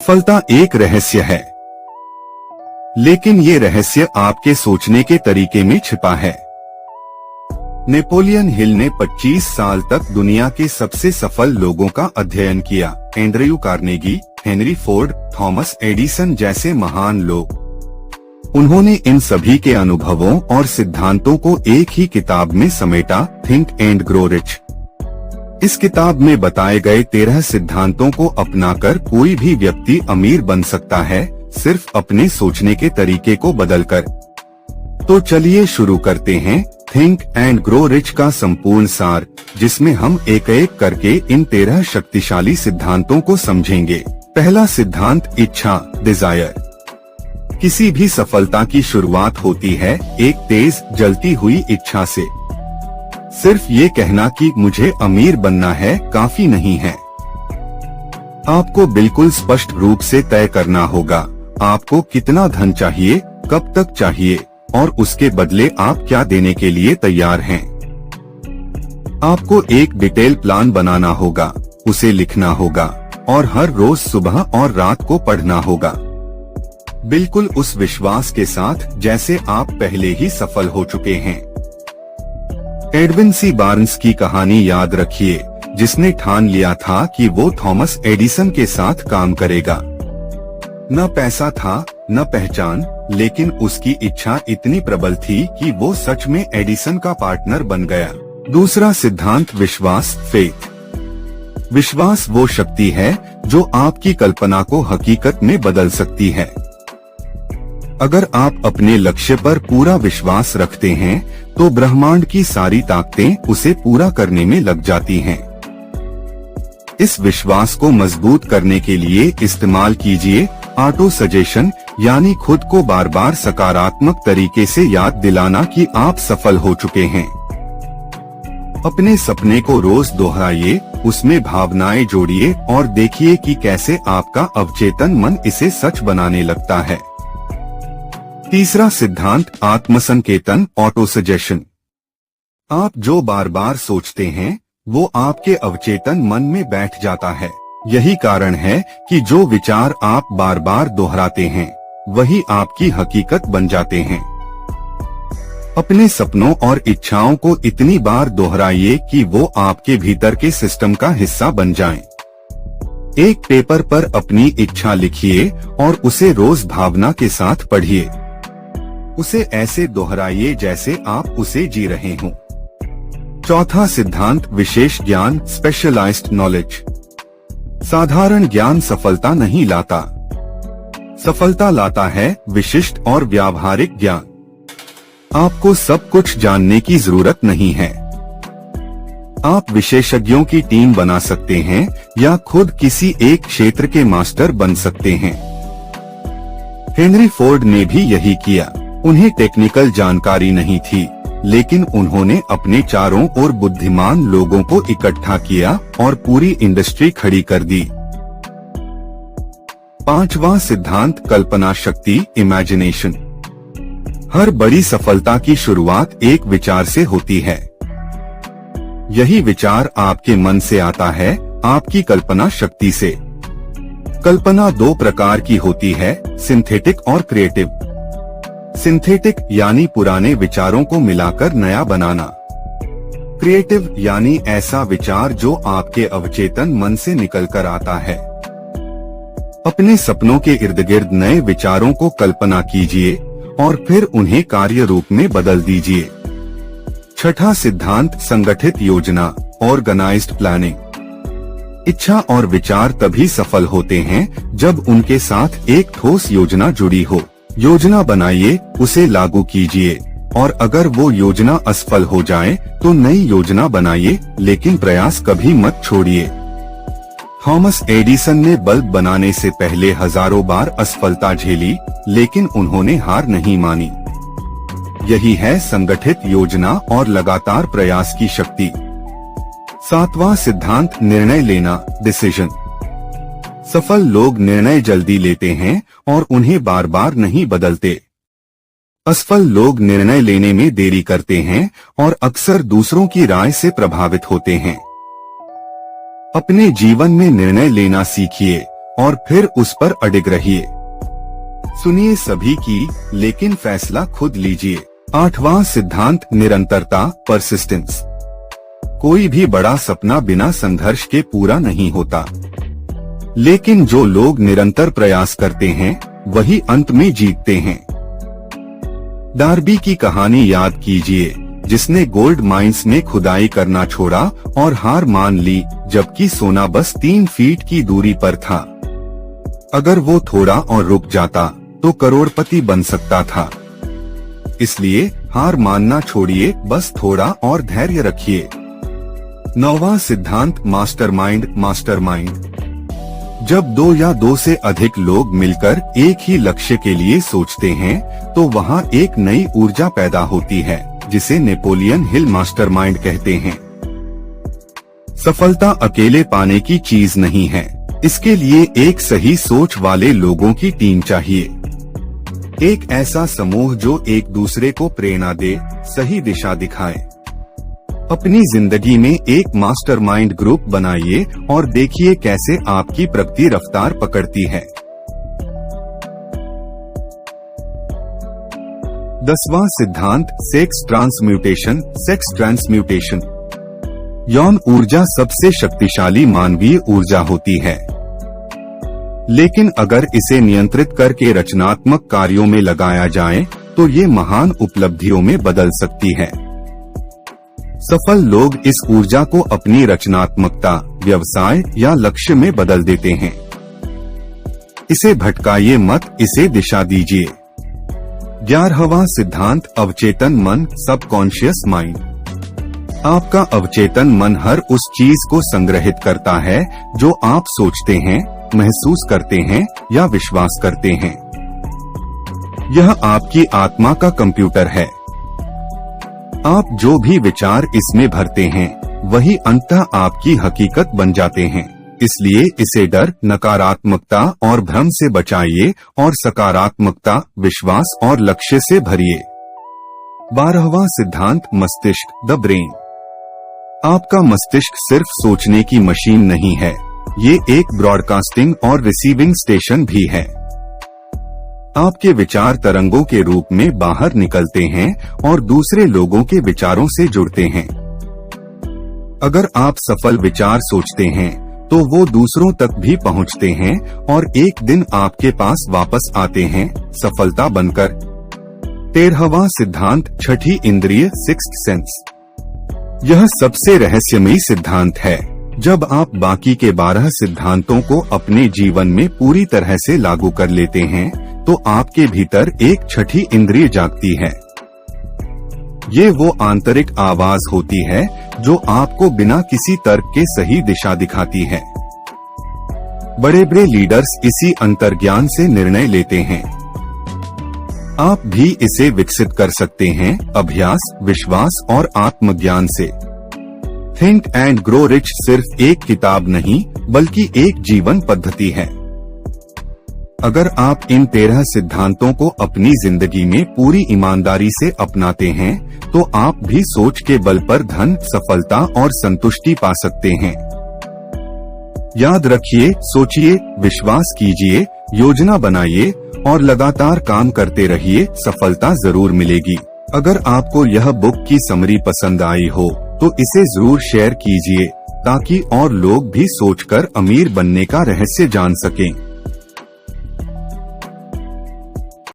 सफलता एक रहस्य है, लेकिन ये रहस्य आपके सोचने के तरीके में छिपा है। नेपोलियन हिल ने 25 साल तक दुनिया के सबसे सफल लोगों का अध्ययन किया। Andrew Carnegie, Henry Ford, Thomas Edison जैसे महान लोग। उन्होंने इन सभी के अनुभवों और सिद्धांतों को एक ही किताब में समेटा, थिंक एंड ग्रो रिच। इस किताब में बताए गए 13 सिद्धांतों को अपनाकर कोई भी व्यक्ति अमीर बन सकता है, सिर्फ अपने सोचने के तरीके को बदलकर। तो चलिए शुरू करते हैं थिंक एंड ग्रो रिच का संपूर्ण सार, जिसमें हम एक एक करके इन 13 शक्तिशाली सिद्धांतों को समझेंगे। पहला सिद्धांत, इच्छा, डिजायर। किसी भी सफलता की शुरुआत होती है एक तेज जलती हुई इच्छा से। सिर्फ ये कहना कि मुझे अमीर बनना है काफी नहीं है। आपको बिल्कुल स्पष्ट रूप से तय करना होगा आपको कितना धन चाहिए, कब तक चाहिए और उसके बदले आप क्या देने के लिए तैयार हैं। आपको एक डिटेल प्लान बनाना होगा, उसे लिखना होगा और हर रोज सुबह और रात को पढ़ना होगा, बिल्कुल उस विश्वास के साथ जैसे आप पहले ही सफल हो चुके हैं। एडविन सी बार्न्स की कहानी याद रखिए, जिसने ठान लिया था कि वो थॉमस एडिसन के साथ काम करेगा। न पैसा था न पहचान, लेकिन उसकी इच्छा इतनी प्रबल थी कि वो सच में एडिसन का पार्टनर बन गया। दूसरा सिद्धांत, विश्वास, फेथ। विश्वास वो शक्ति है जो आपकी कल्पना को हकीकत में बदल सकती है। अगर आप अपने लक्ष्य पर पूरा विश्वास रखते हैं तो ब्रह्मांड की सारी ताकतें उसे पूरा करने में लग जाती हैं। इस विश्वास को मजबूत करने के लिए इस्तेमाल कीजिए ऑटो सजेशन, यानी खुद को बार बार सकारात्मक तरीके से याद दिलाना कि आप सफल हो चुके हैं। अपने सपने को रोज दोहराइए, उसमें भावनाएं जोड़िए और देखिए कि कैसे आपका अवचेतन मन इसे सच बनाने लगता है। तीसरा सिद्धांत, आत्मसंकेतन, ऑटो सजेशन। आप जो बार बार सोचते हैं वो आपके अवचेतन मन में बैठ जाता है। यही कारण है कि जो विचार आप बार बार दोहराते हैं वही आपकी हकीकत बन जाते हैं। अपने सपनों और इच्छाओं को इतनी बार दोहराइए कि वो आपके भीतर के सिस्टम का हिस्सा बन जाएं। एक पेपर पर अपनी इच्छा लिखिए और उसे रोज भावना के साथ पढ़िए। उसे ऐसे दोहराइए जैसे आप उसे जी रहे हों। चौथा सिद्धांत, विशेष ज्ञान, स्पेशलाइज्ड नॉलेज। साधारण ज्ञान सफलता नहीं लाता। सफलता लाता है विशिष्ट और व्यावहारिक ज्ञान। आपको सब कुछ जानने की जरूरत नहीं है। आप विशेषज्ञों की टीम बना सकते हैं या खुद किसी एक क्षेत्र के मास्टर बन सकते हैं। हेनरी फोर्ड ने भी यही किया। उन्हें टेक्निकल जानकारी नहीं थी, लेकिन उन्होंने अपने चारों ओर बुद्धिमान लोगों को इकट्ठा किया और पूरी इंडस्ट्री खड़ी कर दी। पांचवा सिद्धांत, कल्पना शक्ति, इमेजिनेशन। हर बड़ी सफलता की शुरुआत एक विचार से होती है। यही विचार आपके मन से आता है, आपकी कल्पना शक्ति से। कल्पना दो प्रकार की होती है, सिंथेटिक और क्रिएटिव। सिंथेटिक यानी पुराने विचारों को मिलाकर नया बनाना। क्रिएटिव यानी ऐसा विचार जो आपके अवचेतन मन से निकलकर आता है। अपने सपनों के इर्द गिर्द नए विचारों को कल्पना कीजिए और फिर उन्हें कार्य रूप में बदल दीजिए। छठा सिद्धांत, संगठित योजना, ऑर्गेनाइज्ड प्लानिंग। इच्छा और विचार तभी सफल होते हैं जब उनके साथ एक ठोस योजना जुड़ी हो। योजना बनाइए, उसे लागू कीजिए और अगर वो योजना असफल हो जाए तो नई योजना बनाइए, लेकिन प्रयास कभी मत छोड़िए। थॉमस एडिसन ने बल्ब बनाने से पहले हजारों बार असफलता झेली, लेकिन उन्होंने हार नहीं मानी। यही है संगठित योजना और लगातार प्रयास की शक्ति। सातवां सिद्धांत, निर्णय लेना, डिसीजन। सफल लोग निर्णय जल्दी लेते हैं और उन्हें बार बार नहीं बदलते। असफल लोग निर्णय लेने में देरी करते हैं और अक्सर दूसरों की राय से प्रभावित होते हैं। अपने जीवन में निर्णय लेना सीखिए और फिर उस पर अडिग रहिए। सुनिए सभी की, लेकिन फैसला खुद लीजिए। 8वां सिद्धांत, निरंतरता, परसिस्टेंस। कोई भी बड़ा सपना बिना संघर्ष के पूरा नहीं होता, लेकिन जो लोग निरंतर प्रयास करते हैं वही अंत में जीतते हैं। डार्बी की कहानी याद कीजिए, जिसने गोल्ड माइंस में खुदाई करना छोड़ा और हार मान ली, जबकि सोना बस 3 फीट की दूरी पर था। अगर वो थोड़ा और रुक जाता तो करोड़पति बन सकता था। इसलिए हार मानना छोड़िए, बस थोड़ा और धैर्य रखिए। 9वां सिद्धांत, मास्टरमाइंड, मास्टरमाइंड। जब 2 या 2 से अधिक लोग मिलकर एक ही लक्ष्य के लिए सोचते हैं तो वहाँ एक नई ऊर्जा पैदा होती है, जिसे नेपोलियन हिल मास्टरमाइंड कहते हैं। सफलता अकेले पाने की चीज नहीं है, इसके लिए एक सही सोच वाले लोगों की टीम चाहिए। एक ऐसा समूह जो एक दूसरे को प्रेरणा दे, सही दिशा दिखाए। अपनी जिंदगी में एक मास्टरमाइंड ग्रुप बनाइए और देखिए कैसे आपकी प्रगति रफ्तार पकड़ती है। 10वां सिद्धांत, सेक्स ट्रांसम्यूटेशन, सेक्स ट्रांसम्यूटेशन। यौन ऊर्जा सबसे शक्तिशाली मानवीय ऊर्जा होती है, लेकिन अगर इसे नियंत्रित करके रचनात्मक कार्यों में लगाया जाए तो ये महान उपलब्धियों में बदल सकती है। सफल लोग इस ऊर्जा को अपनी रचनात्मकता, व्यवसाय या लक्ष्य में बदल देते हैं। इसे भटकाइए मत, इसे दिशा दीजिए। 11वां सिद्धांत, अवचेतन मन, सबकॉन्शियस माइंड। आपका अवचेतन मन हर उस चीज को संग्रहित करता है जो आप सोचते हैं, महसूस करते हैं या विश्वास करते हैं। यह आपकी आत्मा का कंप्यूटर है। आप जो भी विचार इसमें भरते हैं वही अंततः आपकी हकीकत बन जाते हैं। इसलिए इसे डर, नकारात्मकता और भ्रम से बचाइए और सकारात्मकता, विश्वास और लक्ष्य से भरिए। 12वां सिद्धांत, मस्तिष्क, द ब्रेन। आपका मस्तिष्क सिर्फ सोचने की मशीन नहीं है, ये एक ब्रॉडकास्टिंग और रिसीविंग स्टेशन भी है। आपके विचार तरंगों के रूप में बाहर निकलते हैं और दूसरे लोगों के विचारों से जुड़ते हैं। अगर आप सफल विचार सोचते हैं तो वो दूसरों तक भी पहुंचते हैं और एक दिन आपके पास वापस आते हैं, सफलता बनकर। 13वां सिद्धांत, छठी इंद्रिय, सिक्स्थ सेंस। यह सबसे रहस्यमयी सिद्धांत है। जब आप बाकी के 12 सिद्धांतों को अपने जीवन में पूरी तरह से लागू कर लेते हैं तो आपके भीतर एक छठी इंद्रिय जागती है। ये वो आंतरिक आवाज होती है जो आपको बिना किसी तर्क के सही दिशा दिखाती है। बड़े बड़े लीडर्स इसी अंतर्ज्ञान से निर्णय लेते हैं। आप भी इसे विकसित कर सकते हैं, अभ्यास, विश्वास और आत्मज्ञान से। थिंक एंड ग्रो रिच सिर्फ एक किताब नहीं बल्कि एक जीवन पद्धति है। अगर आप इन 13 सिद्धांतों को अपनी जिंदगी में पूरी ईमानदारी से अपनाते हैं तो आप भी सोच के बल पर धन, सफलता और संतुष्टि पा सकते हैं। याद रखिए, सोचिए, विश्वास कीजिए, योजना बनाइए और लगातार काम करते रहिए, सफलता जरूर मिलेगी। अगर आपको यह बुक की समरी पसंद आई हो तो इसे जरूर शेयर कीजिए ताकि और लोग भी सोचकर अमीर बनने का रहस्य जान सकें।